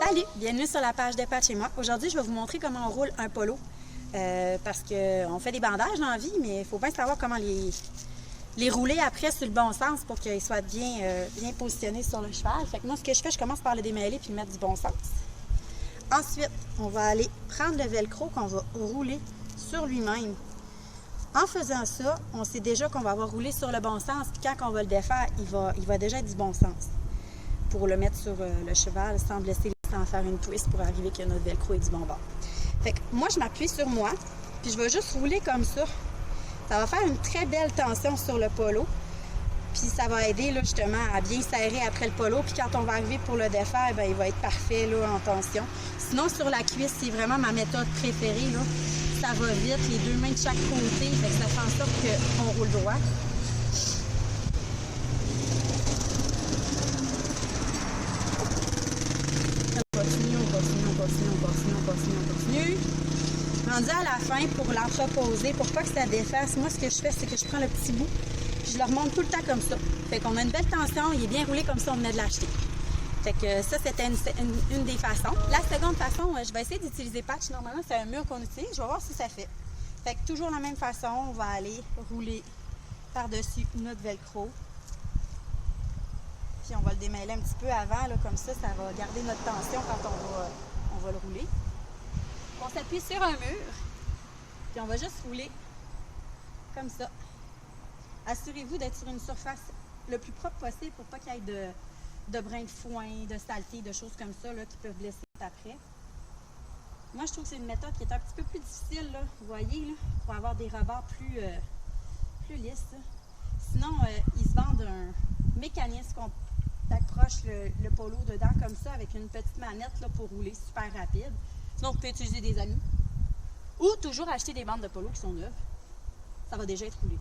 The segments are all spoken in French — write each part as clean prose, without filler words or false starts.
Salut! Bienvenue sur la page de Pat chez moi. Aujourd'hui, je vais vous montrer comment on roule un polo. Parce qu'on fait des bandages dans la vie, mais il faut bien savoir comment les rouler après sur le bon sens pour qu'ils soient bien positionnés sur le cheval. Fait que moi, ce que je fais, je commence par le démêler puis le mettre du bon sens. Ensuite, on va aller prendre le velcro qu'on va rouler sur lui-même. En faisant ça, on sait déjà qu'on va avoir roulé sur le bon sens, puis quand on va le défaire, il va déjà être du bon sens pour le mettre sur le cheval sans blesser, sans faire une twist pour arriver que notre velcro est du bon bord. Fait que moi, je m'appuie sur moi, puis je vais juste rouler comme ça. Ça va faire une très belle tension sur le polo, puis ça va aider là, justement à bien serrer après le polo, puis quand on va arriver pour le défaire, bien, il va être parfait là, en tension. Sinon, sur la cuisse, c'est vraiment ma méthode préférée. Là. Ça va vite, les deux mains de chaque côté, fait que ça fait en sorte qu'on roule droit. On continue. Rendu à la fin, pour l'entreposer, pour pas que ça défasse, moi, ce que je fais, c'est que je prends le petit bout, puis je le remonte tout le temps comme ça. Fait qu'on a une belle tension, il est bien roulé comme ça, on venait de l'acheter. Fait que ça, c'était une des façons. La seconde façon, je vais essayer d'utiliser patch. Normalement, c'est un mur qu'on utilise. Je vais voir si ça fait. Fait que toujours la même façon, on va aller rouler par-dessus notre velcro. Puis on va le démêler un petit peu avant, là, comme ça va garder notre tension quand on va le rouler. On s'appuie sur un mur, puis on va juste rouler comme ça. Assurez-vous d'être sur une surface le plus propre possible pour pas qu'il y ait de brins de foin, de saleté, de choses comme ça là, qui peuvent blesser après. Moi, je trouve que c'est une méthode qui est un petit peu plus difficile, là, vous voyez, là, pour avoir des rebords plus lisses. Là. Sinon, ils se vendent un mécanisme qu'on accroche le polo dedans comme ça avec une petite manette là, pour rouler super rapide. Sinon, vous pouvez utiliser des amis. Ou toujours acheter des bandes de polo qui sont neuves. Ça va déjà être roulé.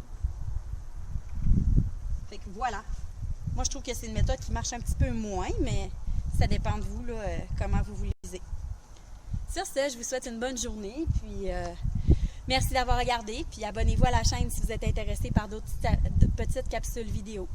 Fait que voilà. Moi, je trouve que c'est une méthode qui marche un petit peu moins, mais ça dépend de vous, là, comment vous l'utilisez. Sur ce, je vous souhaite une bonne journée, puis merci d'avoir regardé, puis abonnez-vous à la chaîne si vous êtes intéressé par d'autres petites capsules vidéo.